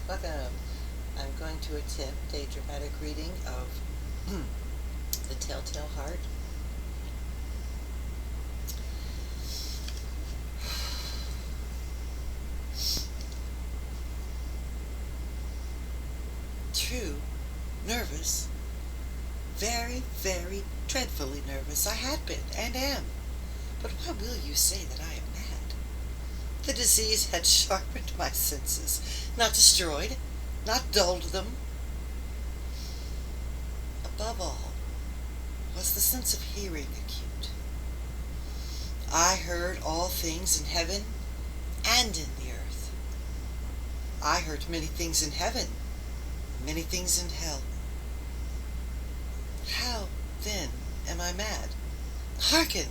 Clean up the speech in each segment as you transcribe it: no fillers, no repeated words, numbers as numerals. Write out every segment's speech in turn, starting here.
Welcome. I'm going to attempt a dramatic reading of The Telltale Heart. True, nervous. Very, very dreadfully nervous. I had been, and am. But why will you say that I am mad? The disease had sharpened my senses, not destroyed, not dulled them. Above all, was the sense of hearing acute. I heard all things in heaven and in the earth. I heard many things in heaven, many things in hell. How, then, am I mad? Hearken!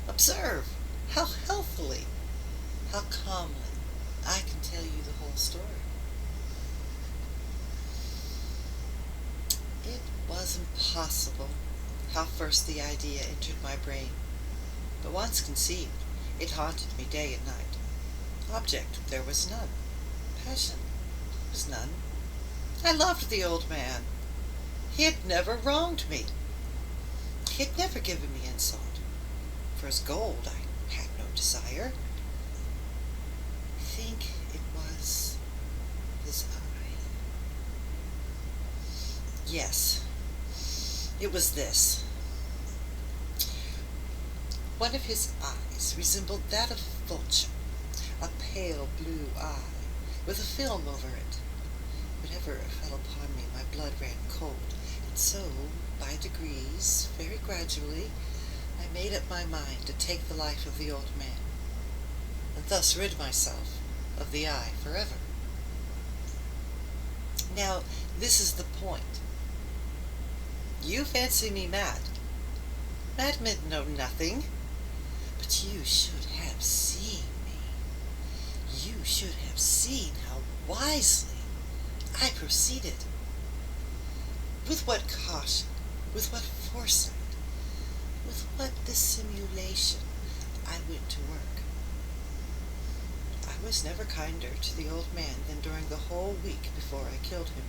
Observe how healthily, how calmly I can tell you the whole story. It was impossible how first the idea entered my brain, but once conceived, it haunted me day and night. Object there was none. Passion was none. I loved the old man. He had never wronged me. He had never given me insult. For his gold I had no desire. I think it was his eye. Yes, it was this. One of his eyes resembled that of a vulture, a pale blue eye, with a film over it. Whenever it fell upon me, my blood ran cold, and so, by degrees, very gradually, I made up my mind to take the life of the old man, and thus rid myself of the eye forever. Now, this is the point. You fancy me mad. Madmen know nothing. But you should have seen me. You should have seen how wisely I proceeded. With what caution, with what foresight, with what dissimulation I went to work. I was never kinder to the old man than during the whole week before I killed him.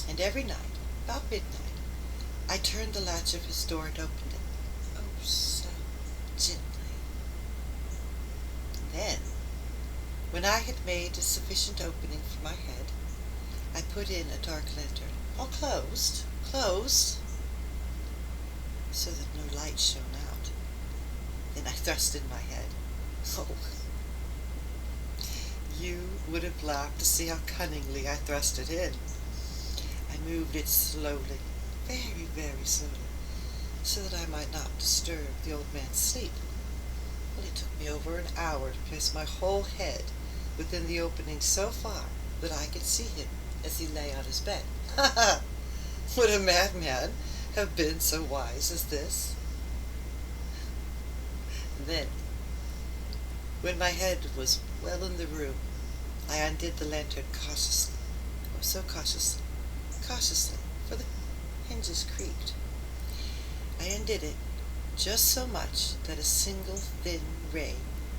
And every night, about midnight, I turned the latch of his door and opened it, oh, so gently. And then, when I had made a sufficient opening for my head, I put in a dark lantern, all closed, so that no light shone out. Then I thrust in my head. Oh, you would have laughed to see how cunningly I thrust it in. I moved it slowly, very, very slowly, so that I might not disturb the old man's sleep. Well, it took me over an hour to place my whole head within the opening so far that I could see him as he lay on his bed. Ha ha! Would a madman have been so wise as this? And then, when my head was well in the room, I undid the lantern cautiously, oh, so cautiously, for the hinges creaked. I undid it just so much that a single thin ray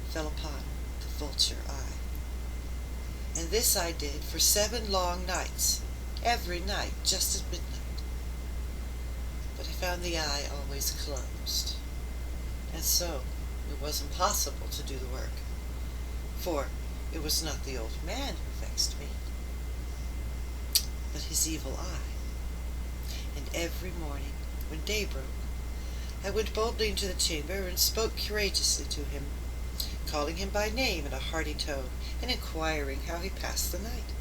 fell upon the vulture eye. And this I did for 7 long nights, every night just at midnight. But I found the eye always closed, and so it was impossible to do the work, for it was not the old man who vexed me, but his evil eye. And every morning, when day broke, I went boldly into the chamber and spoke courageously to him, calling him by name in a hearty tone, and inquiring how he passed the night.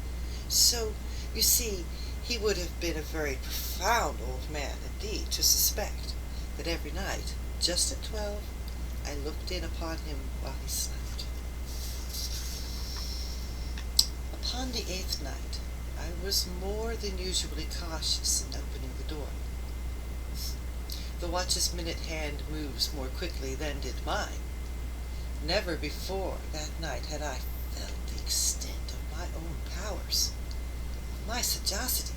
So, you see, he would have been a very profound old man indeed to suspect that every night, just at 12, I looked in upon him while he slept. Upon the 8th night, I was more than usually cautious in opening the door. The watch's minute hand moves more quickly than did mine. Never before that night had I felt the extent of my own powers, of my sagacity.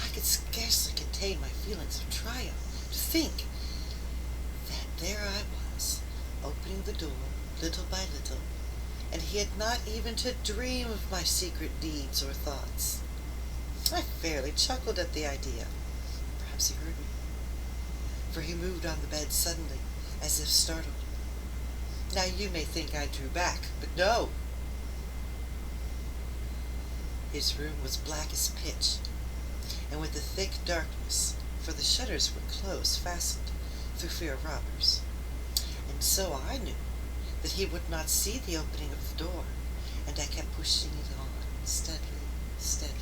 I could scarcely contain my feelings of triumph to think that there I was, opening the door little by little, and he had not even to dream of my secret deeds or thoughts. I fairly chuckled at the idea. Perhaps he heard me, for he moved on the bed suddenly, as if startled. Now you may think I drew back, but no. His room was black as pitch, and with the thick darkness, for the shutters were close fastened through fear of robbers, and so I knew that he would not see the opening of the door, and I kept pushing it on, steadily, steadily.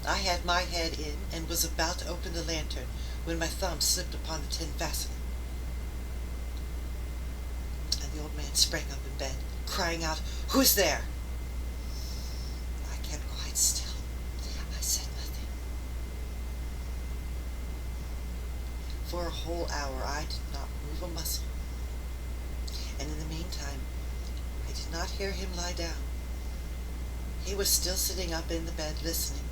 I had my head in and was about to open the lantern when my thumb slipped upon the tin fastening, and the old man sprang up in bed, crying out, "Who is there?" I kept quite still. I said nothing. For a whole hour I did not move a muscle, and in the meantime I did not hear him lie down. He was still sitting up in the bed listening,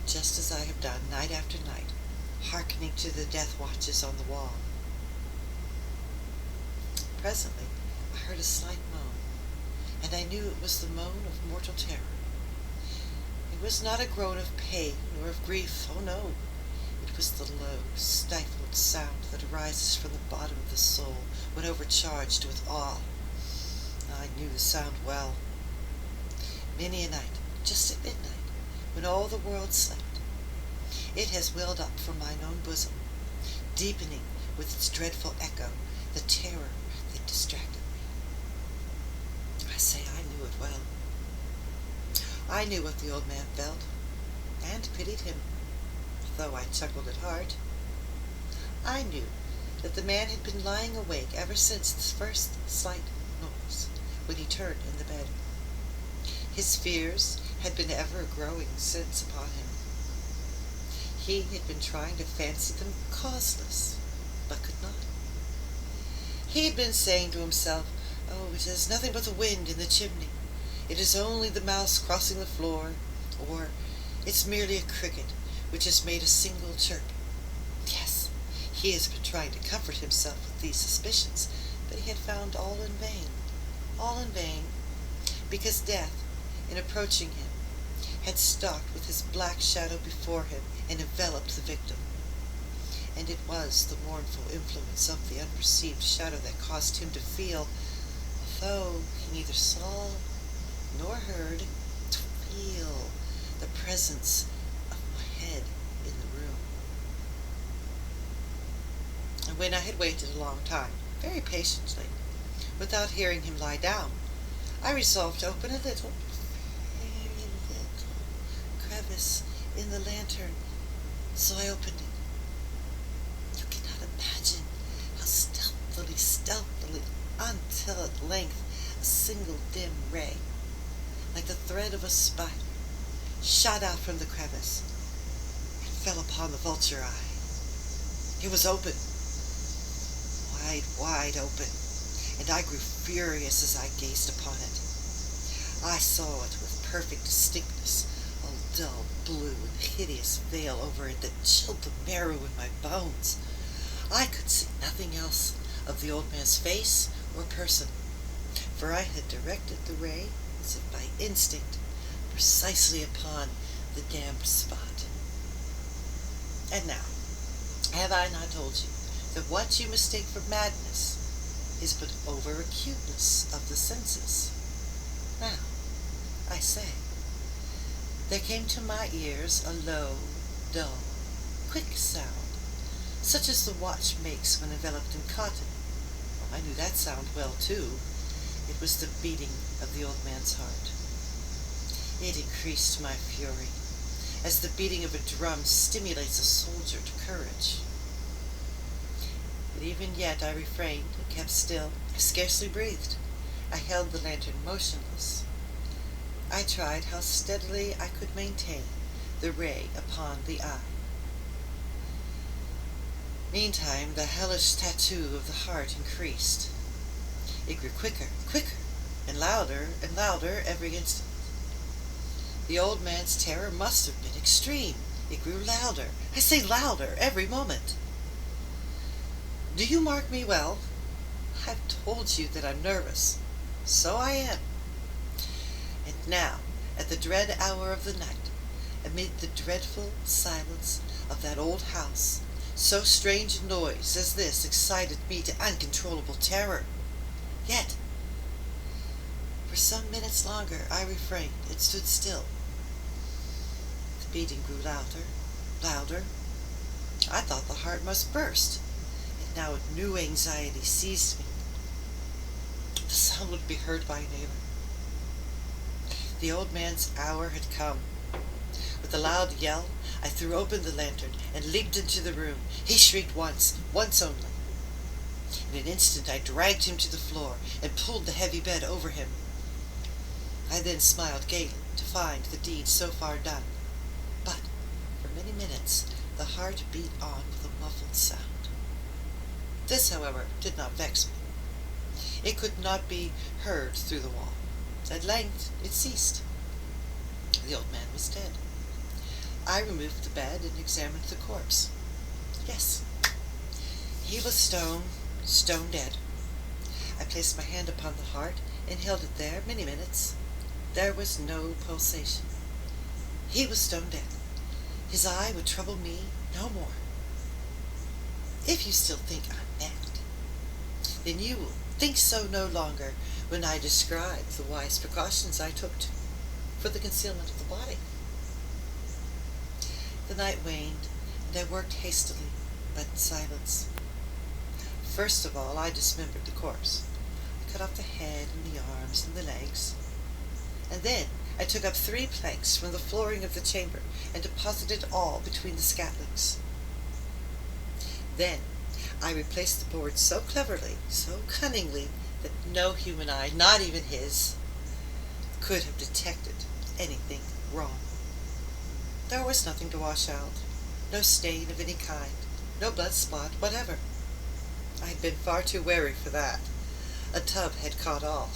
just as I have done night after night, hearkening to the death watches on the wall. Presently I heard a slight moan, and I knew it was the moan of mortal terror. It was not a groan of pain or of grief, oh no. It was the low, stifled sound that arises from the bottom of the soul when overcharged with awe. I knew the sound well. Many a night, just at midnight, when all the world slept, it has welled up from mine own bosom, deepening with its dreadful echo the terror that distracted me. I say I knew it well. I knew what the old man felt, and pitied him, though I chuckled at heart. I knew that the man had been lying awake ever since the first slight noise, when he turned in the bed. His fears had been ever growing since upon him. He had been trying to fancy them causeless, but could not. He had been saying to himself, "Oh, it is nothing but the wind in the chimney. It is only the mouse crossing the floor," or "It's merely a cricket which has made a single chirp." Yes, he has been trying to comfort himself with these suspicions, but he had found all in vain, because death, in approaching him, had stalked with his black shadow before him and enveloped the victim. And it was the mournful influence of the unperceived shadow that caused him to feel, although he neither saw nor heard, to feel the presence of my head in the room. And when I had waited a long time, very patiently, without hearing him lie down, I resolved to open a little, very little crevice in the lantern. So I opened it. You cannot imagine how stealthily, until at length a single dim ray, like the thread of a spider, shot out from the crevice and fell upon the vulture eye. It was open, wide open, and I grew furious as I gazed upon it. I saw it with perfect distinctness, a dull blue and hideous veil over it that chilled the marrow in my bones. I could see nothing else of the old man's face or person, for I had directed the ray, as if by instinct, precisely upon the damned spot. And now, have I not told you that what you mistake for madness is but over-acuteness of the senses? Now, I say, there came to my ears a low, dull, quick sound, such as the watch makes when enveloped in cotton. I knew that sound well, too. It was the beating of the old man's heart. It increased my fury, as the beating of a drum stimulates a soldier to courage. But even yet I refrained and kept still. I scarcely breathed. I held the lantern motionless. I tried how steadily I could maintain the ray upon the eye. Meantime, the hellish tattoo of the heart increased. It grew quicker, and louder every instant. The old man's terror must have been extreme. It grew louder, I say louder, every moment. Do you mark me well? I've told you that I'm nervous. So I am. And now, at the dread hour of the night, amid the dreadful silence of that old house, so strange a noise as this excited me to uncontrollable terror. Yet, for some minutes longer I refrained and stood still. The beating grew louder. I thought the heart must burst, and now a new anxiety seized me. The sound would be heard by a neighbor. The old man's hour had come. With a loud yell, I threw open the lantern and leaped into the room. He shrieked once only. In an instant I dragged him to the floor and pulled the heavy bed over him. I then smiled gaily to find the deed so far done. But for many minutes the heart beat on with a muffled sound. This, however, did not vex me. It could not be heard through the wall. At length it ceased. The old man was dead. I removed the bed and examined the corpse. Yes, he was stone dead. I placed my hand upon the heart and held it there many minutes. There was no pulsation. He was stone dead. His eye would trouble me no more. If you still think I'm mad, then you will think so no longer when I describe the wise precautions I took for the concealment of the body. The night waned, and I worked hastily, but in silence. First of all, I dismembered the corpse. I cut off the head and the arms and the legs. And then I took up 3 planks from the flooring of the chamber and deposited all between the scatlings. Then I replaced the board so cleverly, so cunningly, that no human eye, not even his, could have detected anything wrong. There was nothing to wash out, no stain of any kind, no blood spot whatever. I had been far too wary for that. A tub had caught all.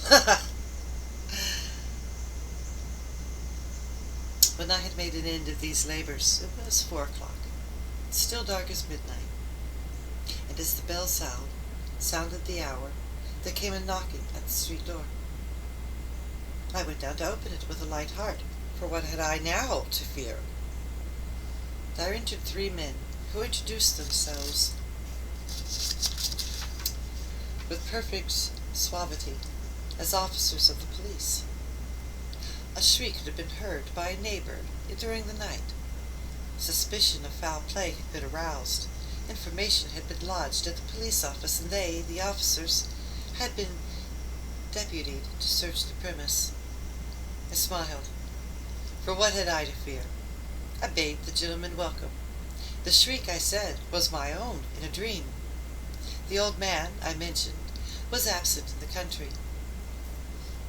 When I had made an end of these labors, it was 4 o'clock, still dark as midnight, and as the bell sounded the hour, there came a knocking at the street door. I went down to open it with a light heart, for what had I now to fear? There entered 3 men, who introduced themselves with perfect suavity as officers of the police. A shriek had been heard by a neighbor during the night. Suspicion of foul play had been aroused. Information had been lodged at the police office, and they, the officers, had been deputied to search the premise. I smiled. For what had I to fear? I bade the gentleman welcome. The shriek, I said, was my own in a dream. The old man, I mentioned, was absent in the country.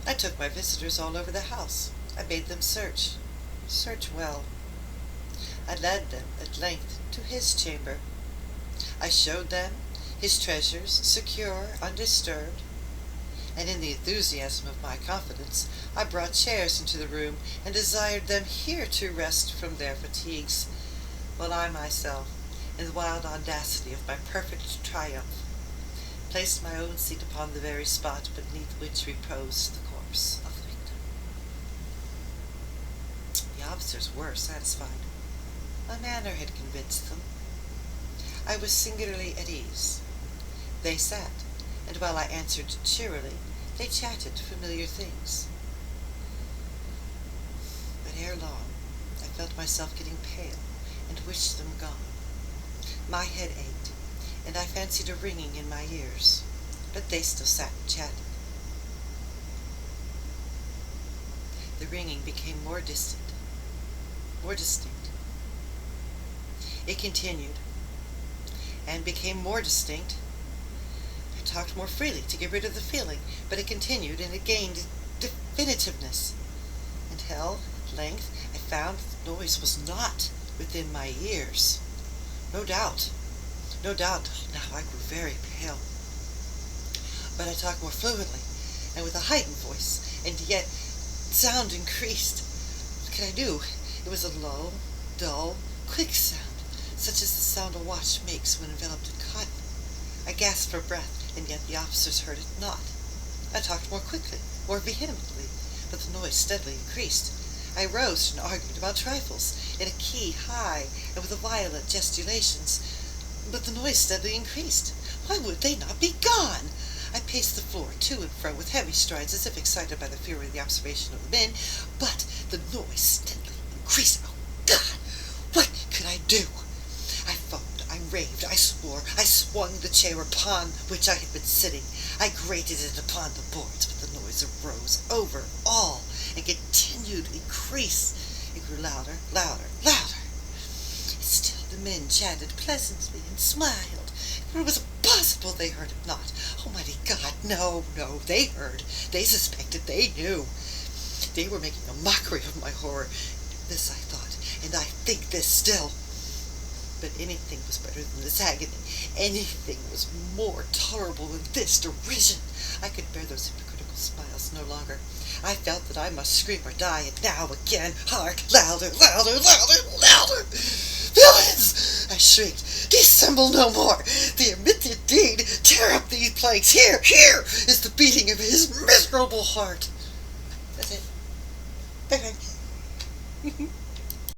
I took my visitors all over the house. I bade them search well. I led them at length to his chamber. I showed them his treasures, secure, undisturbed, and in the enthusiasm of my confidence, I brought chairs into the room and desired them here to rest from their fatigues, while I myself, in the wild audacity of my perfect triumph, placed my own seat upon the very spot beneath which reposed the corpse of the victim. The officers were satisfied. My manner had convinced them. I was singularly at ease. They sat, and while I answered cheerily, they chatted familiar things. But ere long, I felt myself getting pale, and wished them gone. My head ached, and I fancied a ringing in my ears, but they still sat and chatted. The ringing became more distant, more distinct. It continued, and became more distinct. I talked more freely to get rid of the feeling, but it continued, and it gained definitiveness, until, at length, I found the noise was not within my ears. No doubt, now I grew very pale. But I talked more fluently, and with a heightened voice, and yet sound increased. What could I do? It was a low, dull, quick sound, such as the sound a watch makes when enveloped in cotton. I gasped for breath, and yet the officers heard it not. I talked more quickly, more vehemently, but the noise steadily increased. I rose and argued about trifles, in a key high and with violent gesticulations, but the noise steadily increased. Why would they not be gone? I paced the floor to and fro with heavy strides, as if excited by the fury of the observation of the men, but the noise steadily increased. Oh, God! What could I do? I foamed, I raved, I swore, I swung the chair upon which I had been sitting. I grated it upon the boards, but the noise arose over all and continued to increase. It grew louder, louder, louder. Still the men chatted pleasantly and smiled, for it was impossible they heard it not. Almighty God, no, no, they heard, they suspected, they knew. They were making a mockery of my horror. This I thought, and I think this still. But anything was better than this agony. Anything was more tolerable than this derision. I could bear those hypocritical smiles no longer. I felt that I must scream or die, and now again, hark, louder, louder, louder, louder! Villains! I shrieked. Dissemble no more. They admit the deed. Tear up these planks. Here, here is the beating of his miserable heart. That's it. Bye-bye.